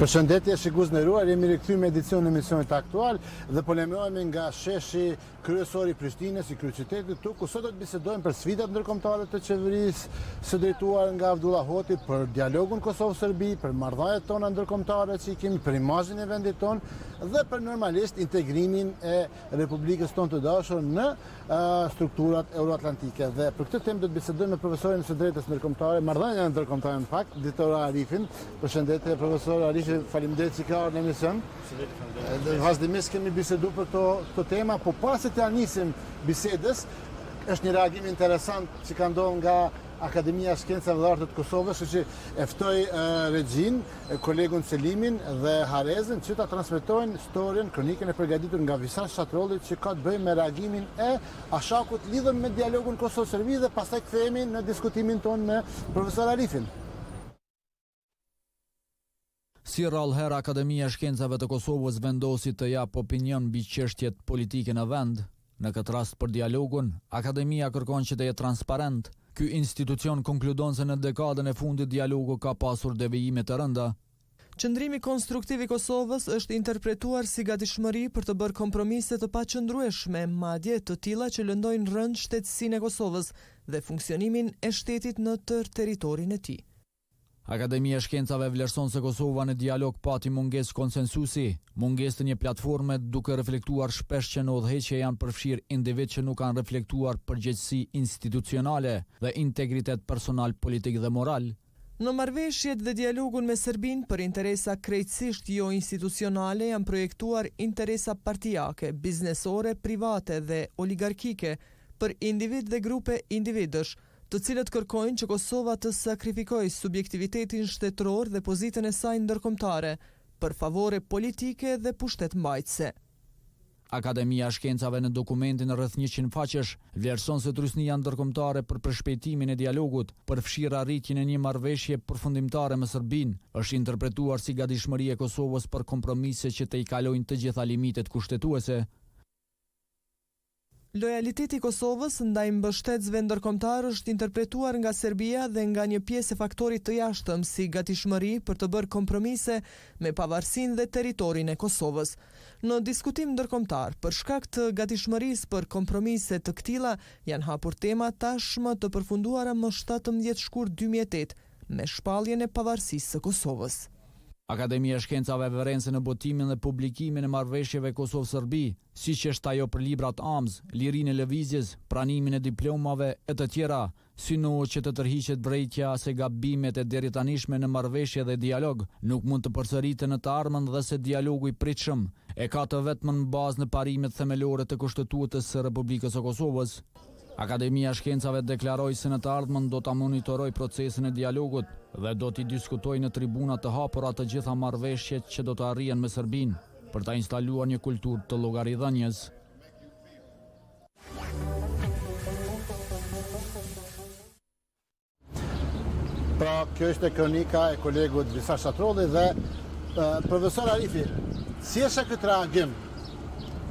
Përshëndetje, shikues nderuar, jemi rikthyer me edicionin e emisionit Aktual dhe po lajmërohemi nga sheshi kryesor i Prishtinës, i kryeqytetit, ku sot do të bisedojmë për sfidat ndërkombëtare të qeverisë së drejtuar nga Abdullah Hoti, për dialogun Kosovë-Serbi, për marrëdhëniet tona ndërkombëtare që kemi, për imazhin e vendit ton dhe për normalisht integrimin e Republikës tonë të dashur në strukturat euroatlantike. Dhe për këtë temë do të bisedojmë me profesorin së drejtës ndërkombëtare, marrëdhënia ndërkombëtare në fakt, Ditor Arifin. Përshëndetje profesor Arif. Faleminderit që ka ardhur në emision. Vazhdimisht kemi biseduar për këto tema, po pasi të nisim bisedës, është një reagim interesant që ka ndodhur nga Akademia e Shkencave dhe Arteve të Kosovës, që e ftoi Regjin, kolegun Selimin dhe Harezin që ta transmetojnë historinë, kronikën e përgatitur nga Visar Shatrolli që ka të bëjë me reagimin e Ashakut lidhur me dialogun Kosovë-Serbi dhe pastaj kthehemi në diskutimin ton me profesor Arifin. Si rallëherë Akademia e Shkencave të Kosovës vendosi të jap opinion mbi çështjet politike në vend, në këtë rast për dialogun, Akademia kërkon që të jetë transparent. Ky institucion konkludon se në dekadën e fundit dialogu ka pasur devijime të rënda. Qëndrimi konstruktiv i Kosovës është interpretuar si gatishmëri për të bërë kompromise të paqëndrueshme, madje të tilla që lëndojnë rënd shtetësinë e Kosovës dhe funksionimin e shtetit në tërë territorin e tij. Akademia e Shkencave vlerëson se Kosova në dialog pati mungesë konsensusi, mungesë të një platforme duke reflektuar shpesh që në udhëheqje janë përfshirë individ që nuk kanë reflektuar përgjegjësi institucionale dhe integritet personal, politik dhe moral. Në marrëveshjet dhe dialogun me Serbinë për interesa krejtësisht jo institucionale janë projektuar interesa partijake, biznesore, private dhe oligarkike për individ dhe grupe individësh, të cilët kërkojnë që Kosova të sakrifikojë subjektivitetin shtetëror dhe pozitën e saj ndërkombëtare për favore politike dhe pushtetmbajtëse. Akademia e Shkencave në dokumentin rreth 100 faqesh vlerëson se trysnia ndërkombëtare për përshpejtimin e dialogut, përfshirë arritjen e një marrëveshje përfundimtare me Serbinë, është interpretuar si gatishmëri e Kosovës për kompromise që të i kalojnë të gjitha limitet kushtetuese. Lojaliteti i Kosovës ndaj mbështetësve ndërkombëtar është interpretuar nga Serbia dhe nga një pjesë e faktorit të jashtëm si gatishmëri për të bërë kompromise me pavarësinë dhe territorin e Kosovës. Në diskutim ndërkombëtar, për shkak të gatishmërisë për kompromise të këtilla, janë hapur tema tashmë të përfunduara më 17 shkurt 2008 me shpalljen e pavarësisë së Kosovës. Akademia e Shkencave vëren se në botimin dhe publikimin e marrëveshjeve Kosovë-Serbi, siç është ajo për librat AMS, lirinë e lëvizjes, pranimin e diplomave e të tjera, synohet që të tërhiqet vërejtja se gabimet e deritanishme në marrëveshje dhe dialog nuk mund të përsëriten në të ardhmen dhe se dialogu i pritshëm e ka të vetmën bazë në parimet themelore të Kushtetues së Republikës së Kosovës. Akademia e Shkencave deklaroi se në të ardhmen do ta monitorojë procesin e dialogut dhe do t'i diskutojë në tribuna të hapura të gjitha marrëveshjet që do të arrihen me Serbinë për ta instaluar një kulturë të llogaridhënies. Pra, kjo është kronika e kolegut Visar Shatrolli dhe profesor Arifi, si është këtë reagim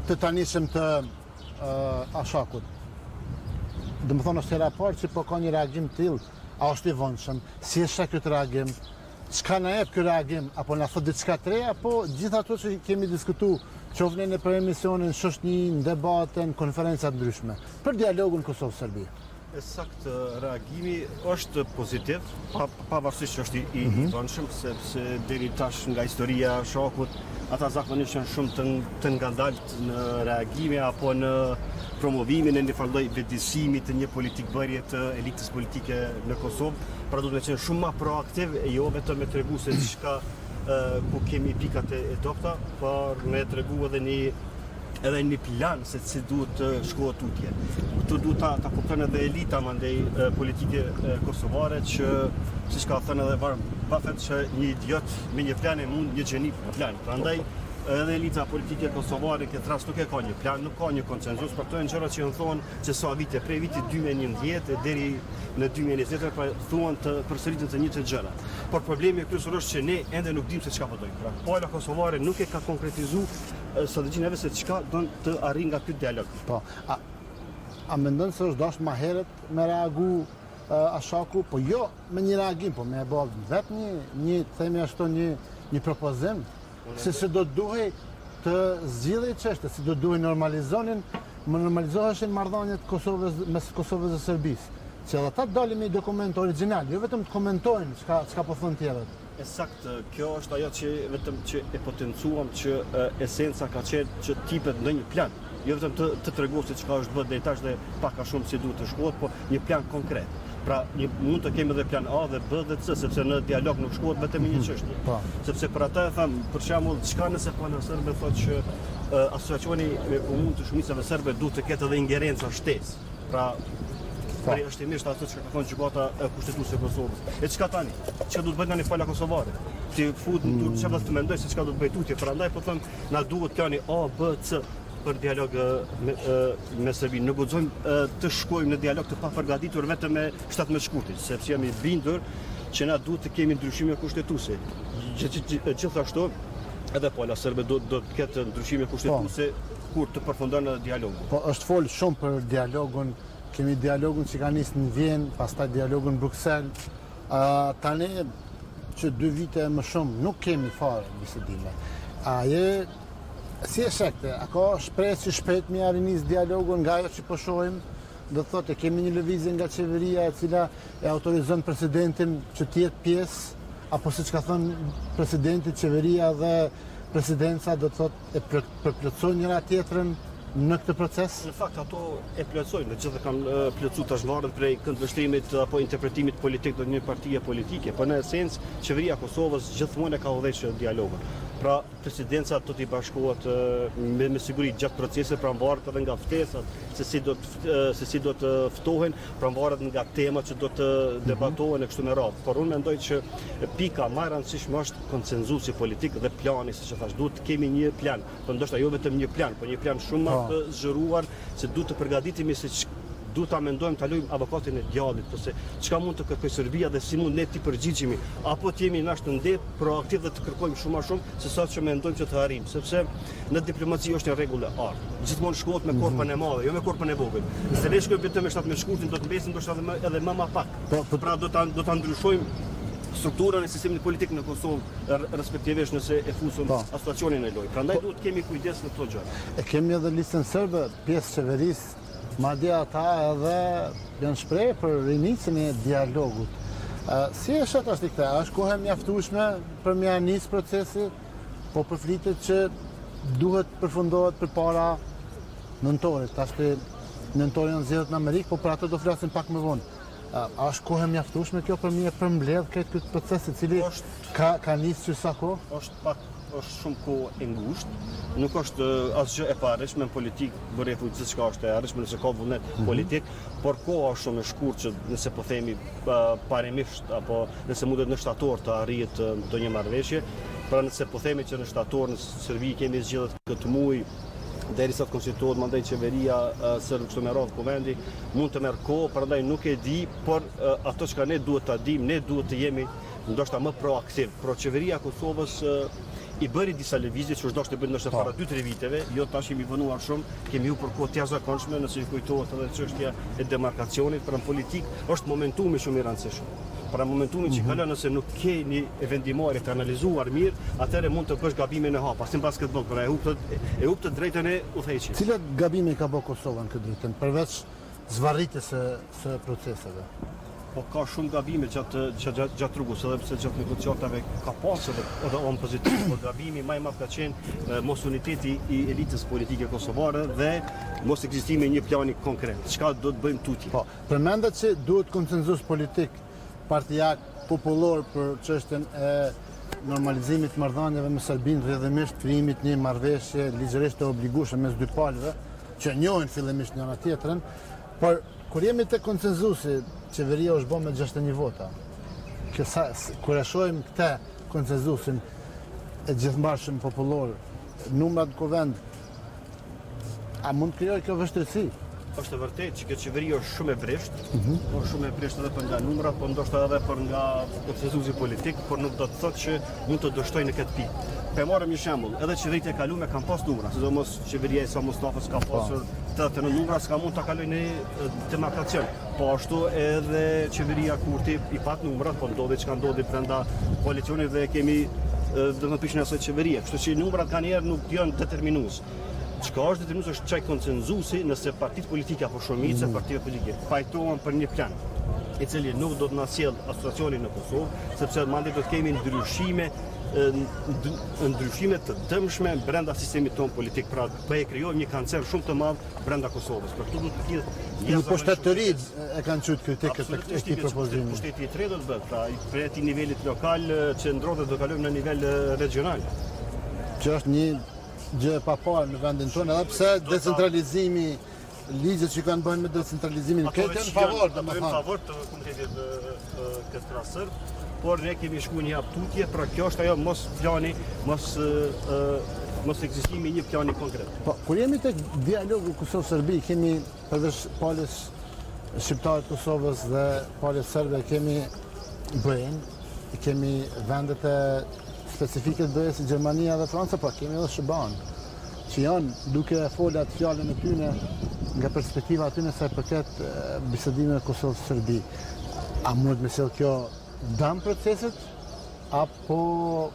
të tanishëm të Ashakut? Dhe më thonë është hera parë që po ka një reagim tillë, a është i vonshëm, si është këtë reagim, çka na jep ky reagim, apo na thot diçka të re, apo gjithë ato që kemi diskutuar, qoftë në për emisionin, shoshni, në debatën, konferencat ndryshme, për dialogun Kosovë-Serbi. Sakt reagimi është pozitiv, pavarësisht që është i vonshëm, sepse deri tash nga historia e Shakut, ata zakonisht janë shumë të ngandalt në reagime apo në promovimin e një farloj vetëdijësimi të një politikbërje të elitës politike në Kosovë, pra duhet me qenë shumë ma proaktiv e jo vetëm me tregu se diçka ku kemi pikat e dopta, por me tregu edhe një plan se si duhet të shkohet tutje. Këtu duhet ta kupton edhe elita mandej politike kosovare që siç ka thënë edhe Warren Buffett që një idiot me një plan e mund një gjeni me plan. Prandaj edhe elita politike kosovare këtë rast nuk e ka një plan, nuk ka një konsenzus, për këto janë gjëra që janë thonë që sa vite prej vitit 2011 deri në 2020 pra thuan të përsëritën të njëjtat gjëra. Por problemi kryesor është që ne ende nuk dimë se çka po bëjmë. Pra, pala kosovare nuk e ka konkretizuar strategjinë se çka don të arrijë nga ky dialog. Po, a mendon se është dashur më herët me reagu Ashaku, po jo me një reagim, po me bërë vetë një themi ashtu një një propozim se do duhej të zgjidhej çështja, se do duhej normalizoheshin marrëdhëniet mes Kosovës dhe Serbisë. Që edhe ata dalin me dokument origjinal, jo vetëm të komentojnë çka po thonë tjerët. Saktë, kjo është ajo që vetëm që e potencuam që esenca ka qenë që tipet në një plan. Jo vetëm të tregosh se çka është bërë deri tash dhe pak a shumë si duhet të shkohet, po një plan konkret. Pra mund të kemi edhe plan A dhe B dhe C, sepse në dialog nuk shkohet vetëm një çështje. Sepse për ata e tham, për shembull, çka nëse plana serbe thotë që asociacioni me komunë të shumicave serbe duhet të ketë edhe ingerencë shtesë. Pra përjashtimisht ato që ka thonë gjykata kushtetuese e Kosovës. E çka tani? Çka do të bëjnë tani fala kosovare? Ti fut në turp çfarë të mendoj se çka do të bëj tutje. Prandaj po them, na duhet plani A, B, C për dialog me Serbinë. Nuk guxojmë të shkojmë në dialog të papërgatitur vetëm me 17 shkurtit, sepse jam i bindur që na duhet të kemi ndryshime kushtetuese. Gjithashtu edhe pola serbe do të ketë ndryshime kushtetuese kur të përfundon dialogu. Po është fol shumë për dialogun. Kemi dialogun që ka nisë në Vjenë, pastaj dialogun në Bruxelles. Tani që 2 vite më shumë nuk kemi fare bisedime. Si e shekte, a ka shpresë që shpejt mi arinis dialogun nga ajo që po shohim, do thotë kemi një lëvizje nga qeveria e cila e autorizon presidentin që të jetë pjesë, apo siç ka thënë presidenti, qeveria dhe presidenca do thotë e përplotësojnë njëra tjetrën në këtë proces? Në fakt ato e plotësojnë, gjithë kanë plotësuar tash varet prej këndvështrimit apo interpretimit politik të një partie politike, por në esencë qeveria e Kosovës gjithmonë ka udhëhequr dialogun. Pra presidenca do t'i bashkohet me siguri gjatë procesit, pra varet edhe nga ftesat se si do të ftohen, pra varet nga temat që do të debatohen e kështu me radhë. Por unë mendoj që pika më e rëndësishme është konsenzusi politik dhe plani, siç e thash, duhet të kemi një plan, por ndoshta jo vetëm një plan, por një plan shumë më të zhëruar, se duhet të përgatitemi se duhet ta mendojmë ta lojmë avokatin e djallit, ose çka mund të kërkojë Serbia dhe si mund ne të përgjigjemi, apo të jemi nash të ndet proaktiv dhe të kërkojmë shumë më shumë se sa që mendojmë që të arrijmë, sepse në diplomaci është një rregull e artë. Gjithmonë shkohet me korpën e madhe, jo me korpën e vogël. Nëse ne shkojmë vetëm me 17 shkurtin, do të mbesim ndoshta edhe më pak. Pra do ta ndryshojmë strukturën e sistemit politik në Kosovë, respektivisht nëse e fusëm asociacionin e lojë. Prandaj duhet kemi kujdes në këto gjëra. E kemi edhe listën serbe, pjesë qeverisë. Madje ata edhe janë shprehje për rinicjen e dialogut. Si e shet ashtu këtë? Është kohë e mjaftueshme për me nis procesi, po përflitet që duhet përfundohet përpara nëntorit. Tash nëntori janë zgjedhur në Amerikë, po për ato do flasim pak më vonë. A është kohë e mjaftueshme kjo për me përmbledh këtë proces i cili ka nisur sa kohë? Është shumë kohë e ngushtë, nuk është asgjë e paarritshme në politikë, bëre fuqi çka është e arritshme nëse ka vullnet politik, por koha është shumë e shkurtë që nëse po themi parimisht apo nëse mundet në shtator të arrihet ndonjë marrëveshje, pra nëse po themi që në shtator në Serbi kemi zgjedhjet këtë muaj derisa të konstituohet mandej qeveria serbe kështu me radhë kuvendi, mund të merr kohë, prandaj nuk e di, por ato çka ne duhet ta dimë, ne duhet të jemi ndoshta më proaktiv. Pro qeveria e Kosovës i bëri disa lëvizje që është të bëjnë ndoshta para 2-3 viteve, jo tash jemi vënuar shumë, kemi për kohë të jashtëzakonshme, nëse ju kujtohet edhe çështja e demarkacionit, për në politikë është momentumi shumë i rëndësishëm. Pra momentumi që kalon nëse nuk ke një vendimarrje të analizuar mirë, atëherë mund të bësh gabimin e hapa, si në basketboll, pra e hup të drejtën e udhëheqjes. Cilat gabime ka bërë Kosova në këtë drejtim, përveç zvarritjes së proceseve? Po ka shumë gabime gjatë rrugës, edhe pse gjatë negociatave ka pasur edhe on pozitiv, por gabimi më i madh ka qenë mos uniteti i elitës politike kosovare dhe mos ekzistimi i një plani konkret. Çka do të bëjmë tutje? Po, përmendet se duhet konsenzus politik partijak popullor për çështjen e normalizimit të marrëdhënieve me Serbinë, rrjedhimisht krijimit një marrëveshje ligjërisht të obligueshme mes dy palëve, që njohin fillimisht njëra tjetrën, por kur jemi te konsenzusi, qeveria është bërë me 61 vota. Kur e shohim këtë konsenzusin e gjithëmbashëm popullor, numrat në kuvend, a mund të krijojë kjo vështirësi? Është e vërtetë që kjo qeveri është shumë e brisht, është shumë e brisht edhe për nga numrat, por ndoshta edhe për nga konsenzusi politik, por nuk do të thotë që mund të dështojë në këtë pikë. Për marrëm një shembull, edhe qeveritë e kaluara kanë pas numra, sidomos qeveria e Sa Mustafës ka pasur të në numra, s'ka mund ta kalojë në demarkacion. Po ashtu edhe qeveria Kurti i pat numrat, po ndodhi çka ndodhi brenda koalicionit dhe kemi dhe më pishin asoj qeveria. Kështu që numrat kanë njerë nuk janë determinues. Çka është determinues është çaj konsenzusi nëse partitë politike apo shumica partive politike pajtohen për një plan i cili nuk do të na sjell asociacionin në Kosovë, sepse mandej do të kemi ndryshime të dëmshme brenda sistemit tonë politik. Pra po e krijojmë një kancer shumë të madh brenda Kosovës. Për këtë do të ketë një pushtetëri e kanë qytë kritikët e këtij propozimi. Pushteti i tretë do të bëhet, pra prej atij nivelit lokal që ndrodhet do kalojmë në nivel regional. Që është një gjë e paparë në vendin tonë, edhe pse decentralizimi, ligjet që kanë bënë me decentralizimin këtë janë në favor, domethënë. Në favor të komunitetit këtë rast serb, por ne kemi shkuar një hap tutje, pra kjo është ajo mos ekzistimi i një plani konkret. Po, kur jemi tek dialogu Kosovë-Serbi, kemi përveç palës shqiptarët të Kosovës dhe palës serbe, kemi BE-n, kemi vendet e specifike të BE-s, Gjermania dhe Franca, po kemi edhe SBA-n, që janë duke folat fjalën e tyre nga perspektiva atyre sa i përket bisedimeve Kosovë-Serbi. A mund me sjell kjo dam proceset, apo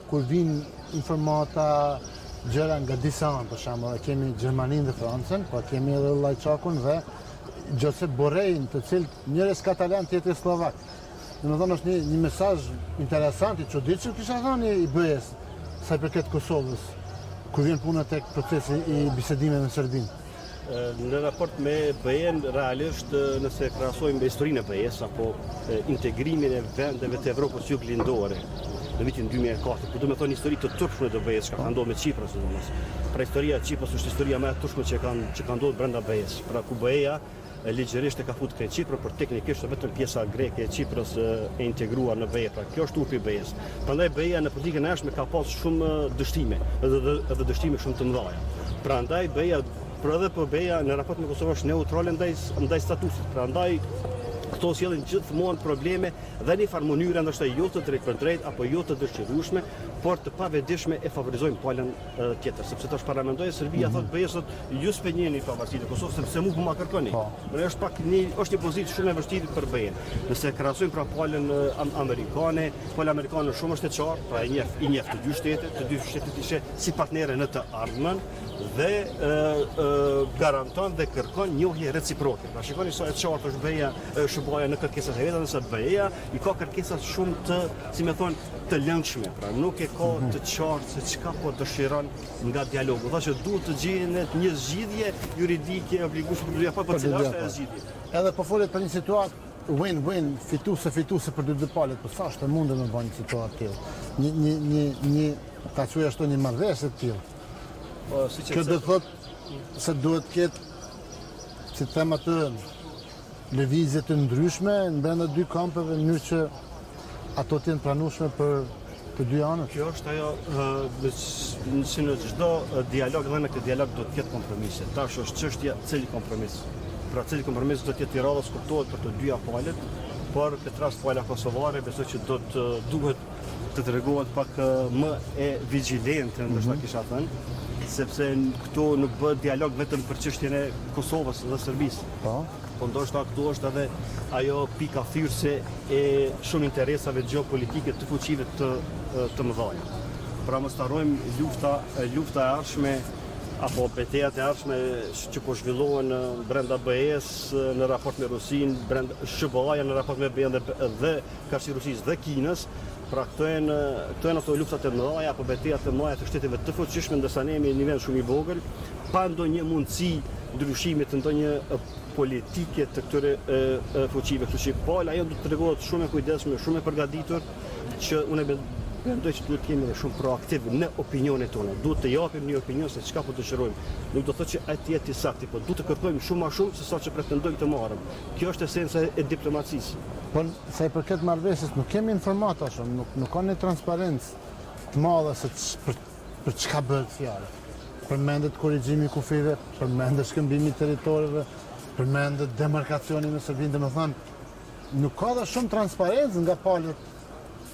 kur vin informata gjëra nga disa anë, për shembull, kemi Gjermaninë dhe Francën, po kemi edhe Llajçakun dhe Josep Borrellin, të cilët njëri është katalan, tjetri slovak. Domethënë është një mesazh interesant i çuditshëm kisha thënë i BE-s sa i përket Kosovës, kur vjen puna tek procesi i bisedimeve me Serbinë. Në raport me BE-n, realisht nëse krahasojmë me historinë e BE-s apo integrimin e vendeve të Evropës juglindore në vitin 2004, po do të thonë histori të turpshme të BE-s, që ka ndodhur me Çiprin, sidomos. Pra historia e Çiprit është historia më e turpshme që ka ndodhur brenda BE-s. Pra ku BE-ja ligjërisht e ka futur krejt Çiprin, por teknikisht vetëm pjesa greke e Çiprit e integruar në BE. Pra kjo është turpi i BE-s. Prandaj BE-ja në politikën e jashtme ka pas shumë dështime, edhe dështime shumë të mëdha. Prandaj BE-ja BE-ja në raport me Kosovë është neutrale ndaj statusit. Prandaj këto sjellin gjithmonë probleme dhe në një farë mënyrë ndoshta jo të drejtë për drejtë apo jo të dëshirueshme, por të pavetëdijshme e favorizojnë palën tjetër, sepse tash paramendoj Serbia thotë BE-s ju s'penjeni pavarësinë e Kosovës sepse mu po ma kërkoni. Por është pak është një pozitë shumë e vështirë për BE-n. Nëse krahasojmë pra palën amerikane, pala amerikane shumë është e qartë, pra i njeh të dy shtetet ishe si partnerë në të ardhmen dhe garanton dhe kërkon njohje reciproke. Pra shikoni sa e qartë është BE-ja, SBA-ja në kërkesat e veta, nëse BE-ja i ka kërkesat shumë të, si më thon, të lëndshme, pra nuk e ka të qartë se çka po dëshiron nga dialogu. Thashë duhet të gjendet një zgjidhje juridike obligueshme apo cila është ajo zgjidhje. Edhe po folet për një situatë win-win, fituse për dy palët, po sa është e mundur me bënë një situatë tillë. Një ta quaj ashtu një marrëveshje të tillë. Po siç e kjo do të thotë se duhet të ketë, si them atë, lëvizje të ndryshme në brenda dy kampeve në mënyrë që ato të jenë pranueshme për të dy anët. Kjo është ajo që në çdo dialog dhe në këtë dialog do të ketë kompromise. Tash është çështja cili kompromis. Pra cili kompromis do të jetë i radhës kuptohet për të dyja palët, por këtë rast pala kosovare besoj që duhet të tregohet pak më e vigjilente, ndoshta kisha thënë, sepse këtu nuk bëhet dialog vetëm për çështjen e Kosovës dhe Serbisë. Po ndoshta këtu është edhe ajo pika thyrse e shumë interesave geopolitike të fuqive të mëdha. Pra mos harrojmë lufta e ardhshme apo betejat e ardhshme që po zhvillohen brenda BE-s në raport me Rusinë, brenda SBA-ja në raport me BE-n dhe karshi Rusisë dhe Kinës. Pra këto janë ato luftat e mëdha apo betejat e mëdha të shteteve të fuqishme, ndërsa ne jemi në nivel shumë i vogël, pa ndonjë mundësi ndryshimi të ndonjë politike të këtyre fuqive. Kështu që pala ajo duhet të tregohet shumë e kujdesshme, shumë e përgatitur, që unë mendoj që duhet të kemi shumë proaktiv në opinionet tona. Duhet të japim një opinion se çka po dëshirojmë. Nuk do të thotë që ai të jetë i saktë, por duhet të kërkojmë shumë më shumë se sa që pretendojmë të marrim. Kjo është esenca e diplomacisë. Po sa i përket marrëveshjes, nuk kemi informata shumë, nuk ka një transparencë të madhe se për çka bëhet fjalë. Përmendet korrigjimi i kufive, përmendet shkëmbimi i territorëve, përmendet demarkacioni në Serbinë, domethënë nuk ka dhe shumë transparencë nga palët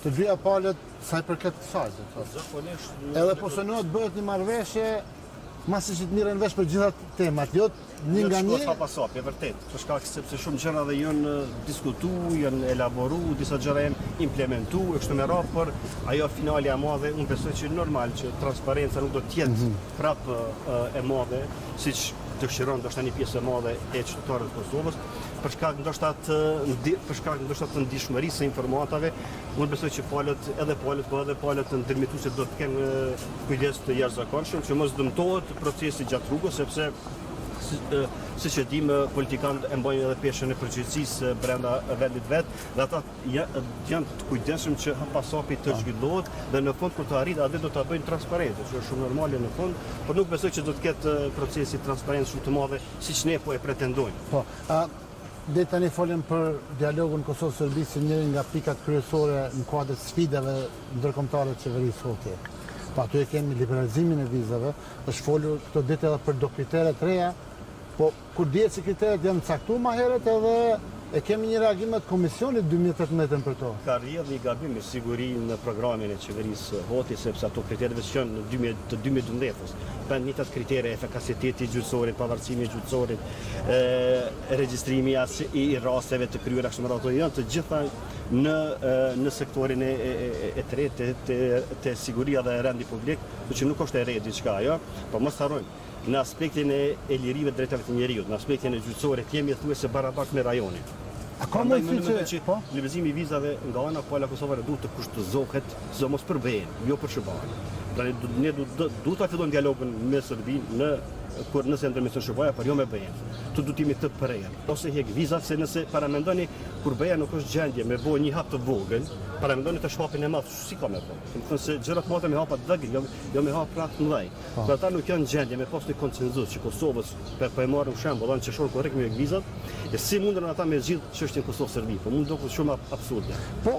të dyja palët sa i përket kësaj. Edhe po synohet bëhet një marrëveshje masi që të mirën vesh për gjitha temat, jo një nga një. Pa pasop, e vërtet, për shkak sepse shumë gjëra dhe janë diskutu, janë elaboru, disa gjëra janë implementu, e kështu me radhë, por ajo finalja e madhe, unë besoj që normal që transparenca nuk do të jetë prapë e madhe, siç dëshiron ndoshta një pjesë e madhe e qytetarëve të Kosovës, për shkak ndoshta të ndihmërisë së informatave, unë besoj që edhe palët ndërmjetësuese do të kenë kujdes të jashtëzakonshëm që mos dëmtohet procesi gjatë rrugës, sepse siç e dimë, politikanët e mbajnë edhe peshën e përgjegjësisë brenda vendit vet, dhe ata janë të kujdesshëm që pasapi të zhvillohet dhe në fund kur të arrijë atë do ta bëjnë transparente, që është shumë normale në fund, por nuk besoj që do të ketë procesi transparencë shumë të madhe siç ne po e pretendojmë. Po, dhe tani folëm për dialogun Kosovë-Serbi si njëri nga pikat kryesore në kuadër sfidave ndërkombëtare të qeverisë hoke. Po aty e kemi liberalizimin e vizave, është folur këto ditë edhe për do kritere të reja, po kur dihet se kriteret janë caktuar më herët edhe e kemi një reagim të Komisionit 2018 për to. Ka rrjedhur një gabim me siguri në programin e qeverisë hoti, sepse ato kriteret që janë në 2012-ës. Bën një të kritere efikasiteti i gjyqësorit, pavarësimi i gjyqësorit, regjistrimi i rasteve të kryera kështu me radhë, janë të gjitha në sektorin e tretë të siguria dhe rendi publik, që nuk është e re diçka ajo, por mos harrojmë. Në aspektin e lirive drejtave të njerëzit, në aspektin e gjyqësorit jemi thuajse barabartë me rajonin. A ka mundësi që liberalizimi i vizave nga ana pala kosovare duhet të kushtozohet, mos për bejen, jo për shërbim. Pra ne duhet ta fillojmë dialogun me Serbinë nëse ndërmjetëson shërbaja, por jo me bejen. Tu duhet jemi të përrejën. Ose hek vizat, se nëse paramendoni kur beja nuk është gjendje me bëj një hap të vogël, paramendoni të shpapin e madh, si ka me bë. Do të thonë se gjërat mëta me hapa të vogël, jo me hap prap të mëdhej. Por ata nuk janë gjendje me pas një konsenzus që Kosovës po e marrim shembull, që shon korrekt me vizat, e si mundën ata me zgjidh çështjen Kosovë-Serbi, po mund duket shumë absurde. Po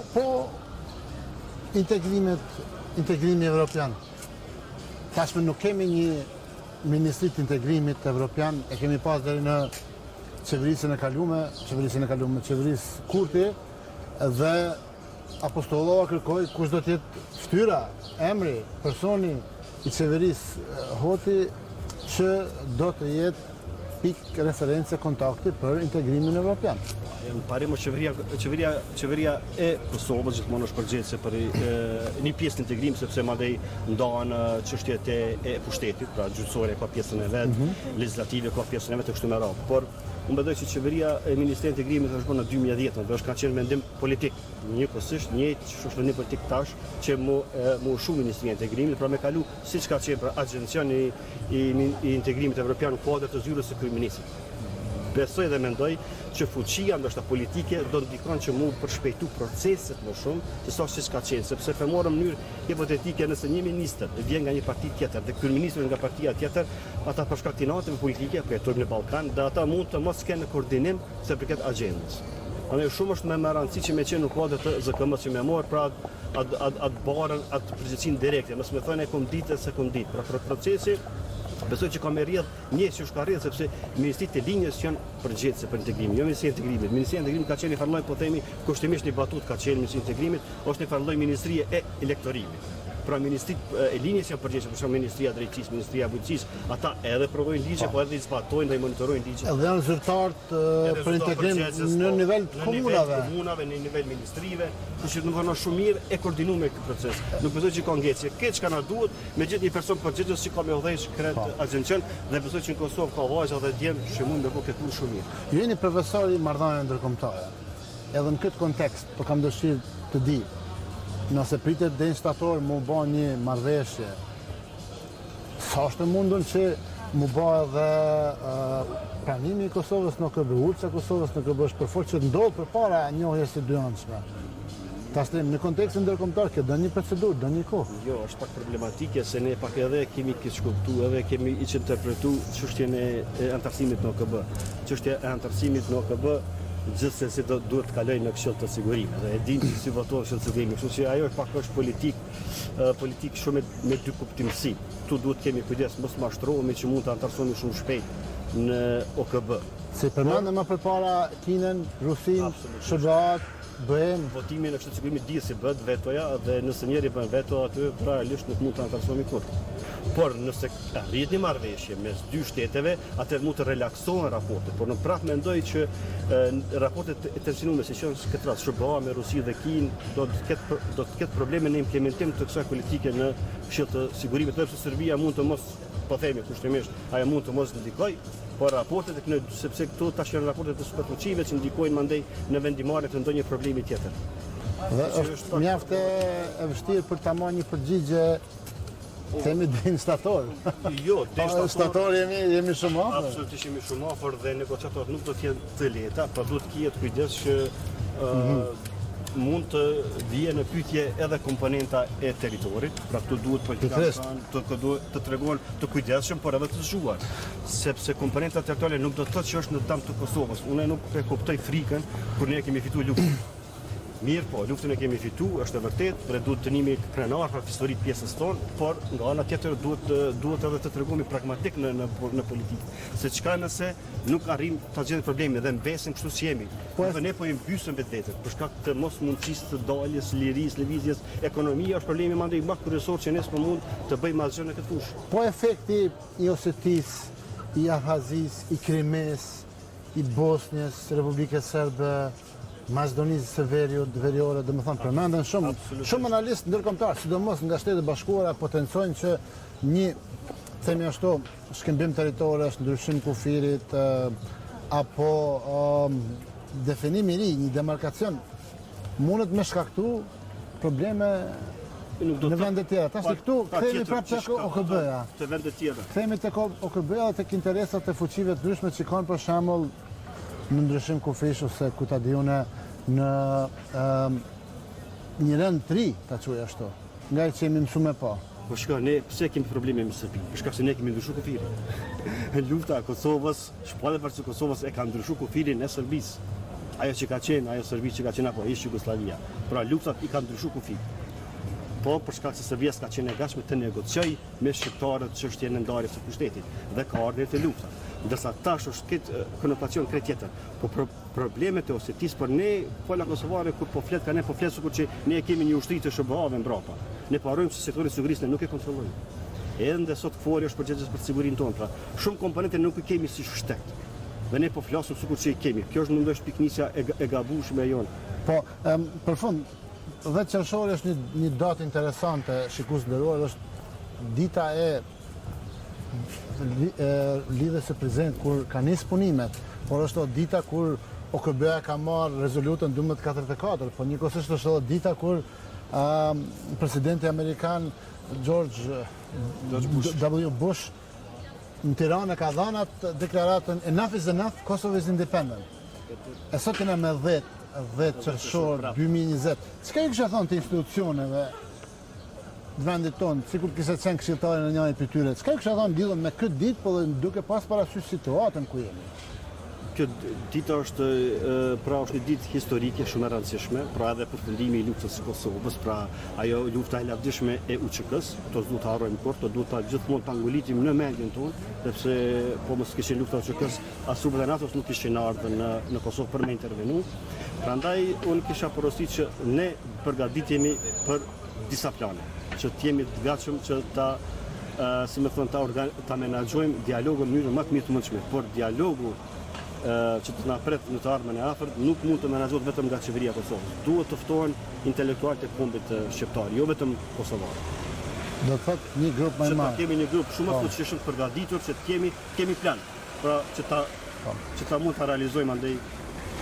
integrimi evropian. Tashmë nuk kemi një Ministri të Integrimit Evropian, e kemi pas deri në qeverisën e kalume, qeverisë Kurti, dhe Apostollova kërkoi kush do të jetë fytyra, emri, personi i qeverisë hoti që do të jetë pikë referencë kontakti për integrimin evropian. Në parim qeveria e Kosovës gjithmonë është përgjegjëse për një pjesë të integrimit, sepse madje ndahen çështjet e pushtetit, pra gjyqësore ka pjesën e vet, legislative ka pjesën e vet, kështu me radhë. Por unë mendoj se qeveria e Ministrit të Integrimit është bërë në 2010, dhe është ka qenë mendim politik, njëkohësisht një shofrëni politik tash që mu shumë Ministri i Integrimit, pra me kalu siç ka qenë për agjencioni i integrimit evropian në kuadër të zyrës së kryeministit. Besoj dhe mendoj që fuqia ndoshta politike do ndikon që mu përshpejtu proceset më shumë se sa siç ka qenë, sepse po morëm në mënyrë hipotetike nëse një ministër vjen nga një parti tjetër dhe kryeministri nga partia tjetër, ata për shkak të natëve politike po jetojnë në Ballkan, dhe ata mund të mos kenë koordinim se përket agjendës. Andaj shumë është më rëndësi që me qenë në kuadër të ZKM-s që më morë pra atë barën, atë përgjegjësinë direkte, mos më thonë kom ditë se kom ditë. Pra procesi besoj që ka me rrjedh një që është ka rrjedh, sepse ministrit e linjës janë përgjegjëse për integrimin, jo Ministria e Integrimit. Ministria e Integrimit ka qenë një farlloj, po themi, kushtimisht një batut ka qenë Ministria e Integrimit, është një farlloj Ministrie e Elektorimit. Pra ministrit e linjës janë përgjegjëse, për shembull Ministria e Drejtësisë, Ministria e Bujqësisë, ata edhe provojnë ligje, po edhe i zbatojnë dhe i monitorojnë ligje. Edhe janë zyrtarë për integrim në nivel komunave. Në nivel ministrive, që nuk kanë shumë mirë e koordinuar këtë proces. Nuk besoj që ka ngecje. Këtë çka na duhet, me gjithë një person përgjegjës që ka me udhëheq kret agjencion, dhe besoj që në Kosovë ka vajza dhe djem që mund të bëjë këtë punë shumë mirë. Ju jeni profesor i marrëdhënieve ndërkombëtare. Edhe në këtë kontekst, po kam dëshirë të di, nëse pritet deri në shtator mu bë një marrëveshje, sa është mundun që mu bë edhe pranimi i Kosovës në KB, urca e Kosovës në KB, është përfort që ndodh përpara njohjes së dyantshme. Tashmë në kontekstin ndërkombëtar kjo do një procedurë, do një kohë. Jo, është pak problematike se ne pak edhe kemi keqkuptuar, edhe kemi interpretuar çështjen e antarësimit në OKB. Çështja e antarësimit në OKB gjithsesi duhet të kalojë në Këshill të Sigurimit. Dhe e dinë si votohet Këshilli i Sigurimit, kështu që ajo pak është politik shumë me dy kuptimësi. Tu duhet kemi kujdes mos mashtrohemi që mund të antarësohemi shumë shpejt në OKB. Si përmendëm më përpara Kinën, Rusin, SBA-t, bëhen votimi në Këshillin e Sigurimit dihet si bëhet vetoja, dhe nëse njëri bën veto aty pra realisht nuk mund të antarësohemi kurrë. Por nëse arrit një marrëveshje mes dy shteteve, atëherë mund të relaksohen raportet. Por në prap mendoj që raportet e tensionuara si që këtë rast SBA me Rusi dhe Kinë do të ketë probleme në implementim të kësaj politike në Këshill të Sigurimit, sepse Serbia mund të mos, po themi kushtimisht, ajo mund të mos ndikoj, por raportet e këne, sepse këtu tash janë raportet të superfuqive që ndikojnë mandej në vendimarrje të ndonjë problemi tjetër. Dhe është mjaft e vështirë për ta marrë një përgjigje. Themi deri në shtator. Jo, deri shtator jemi shumë afër. Absolutisht jemi shumë afër dhe negociatorët nuk do të jenë të lehta, por duhet të ketë kujdes që mund të vijë në pyetje edhe komponenta e territorit, pra këtu duhet politikanë të tregojnë të kujdesshëm, por edhe të zgjuar, sepse komponenta territoriale nuk do të thotë që është në dëm të Kosovës. Unë nuk e kuptoj frikën kur ne kemi fituar luftën. Mirë, po, luftën e kemi fitu, është e vërtet, dhe duhet të njemi krenar për historit pjesës tonë, por nga ana tjetër duhet edhe të tregojmë pragmatik në politikë. Se çka nëse nuk arrim ta zgjidhim problemin dhe mbesim kështu si jemi. Dhe ne po i mbysëm vetvetet, për shkak të mos mundësisë të daljes, lirisë, lëvizjes, ekonomia është problemi mandej më kryesor që ne s'po mund të bëjmë asgjë në këtë fushë. Po efekti i Osetis, i Abhazis, i Krimes, i Bosnjës, Republikës Serbe, Maqedonisë së Veriore, dhe më thonë, përmenden shumë analistë ndërkombëtar, sidomos nga Shtetet Bashkuara, potencojnë që një, themi ashtu, shkëmbim territorësh, ndryshim kufirit, apo definim i ri, një demarkacion, mundet me shkaktu probleme në vendet tjera. Tash këtu kthehemi prapë tek OKB-ja. Të vendet tjera. Kthehemi tek OKB-ja dhe tek interesat e fuqive të ndryshme që kanë për shembull në ndryshim kufish ose ku ta diune në një rend të ri, ta quaj ashtu, nga që jemi mësuar me pa. Po shka, ne pse kemi probleme me Serbinë? Për shkak se ne kemi ndryshuar kufirin. Lufta e Kosovës, shpallja e Kosovës e ka ndryshuar kufirin e Serbisë. Ajo që ka qenë, ajo Serbi që ka qenë apo ish Jugoslavia. Pra luftat i kanë ndryshuar kufirin. Po për shkak se Serbia s'ka qenë e gatshme të negociojë me shqiptarët çështjen e ndarjes së pushtetit dhe ka ardhur te lufta. Ndërsa tash është këtë konotacion krejt tjetër. Po problemet e Osetisë për ne, pola kosovare kur po flet kanë po flet sikur që ne kemi një ushtri të SBA-ve mbrapa. Ne parojmë se sektori i sigurisë nuk e kontrollojmë. Ende sot fori është përgjegjës për sigurinë tonë, pra shumë komponente nuk i kemi si shtet. Dhe ne po flasim sikur që i kemi. Kjo është mundosh piknisja e gabueshme e jonë. Po, për fund, 10 qershori është një datë interesante, shikues nderuar, është dita e lidhjes së prezent kur ka nis punimet, por është dita kur OKB-ja ka marrë rezolutën 1244, po njëkohësisht është edhe dita kur presidenti amerikan George W. Bush në Tiranë ka dhënë atë deklaratën enough is enough, Kosovo is independent. E sot kena me 10 qershor 2020. Çka i kisha thonë të institucioneve të vendit tonë, sikur kishte qenë këshilltari në njëri prej tyre. Çka i kisha thonë lidhur me këtë ditë, po duke pas parasysh situatën ku jemi. Kjo ditë është një ditë historike shumë e rëndësishme, pra edhe përfundimi i luftës së Kosovës, pra ajo lufta e lavdishme e UÇK-s, to duhet të harrojmë kurrë, to duhet ta gjithmonë ta ngolitim në mendjen tonë, sepse po mos kishin lufta e UÇK-s, as trupët e NATO-s nuk kishin ardhur në Kosovë për me intervenu. Prandaj unë kisha porositur që ne përgatitemi për disa plane, që të jemi të gatshëm që si më thon ta menaxhojmë dialogun në mënyrë më të mirë të mundshme, por dialogu që të na pret në të ardhmen e afërt nuk mund të menaxhohet vetëm nga qeveria e Kosovës. Duhet të ftohen intelektualët e kombit shqiptar, jo vetëm kosovarë. Do të thotë një grup më i madh. Kemi një grup shumë të fuqishëm të përgatitur që kemi plan, pra që ta mund ta realizojmë andaj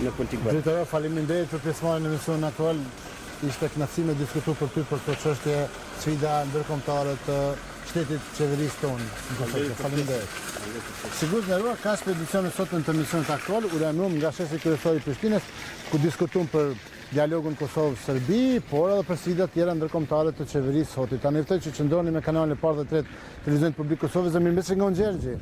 në politikë. Drejtor, faleminderit për pjesëmarrjen në emisionin aktual. Ishte kënaqësi me diskutu për ty për këtë çështje sfida ndërkombëtare të shtetit qeverisë tonë. Faleminderit. Sigurisht nderuar, ka ekspedicione sot në emisionin aktual, u ranuam nga shefi kryesor i Prishtinës, ku diskutuam për dialogun Kosovë-Serbi, por edhe për sfidat tjera ndërkombëtare të qeverisë sotit. Ta njoftoj që qëndroni me kanalin e parë dhe tretë të Televizionit Publik Kosovës dhe mirëmbësi nga unë Gjergji.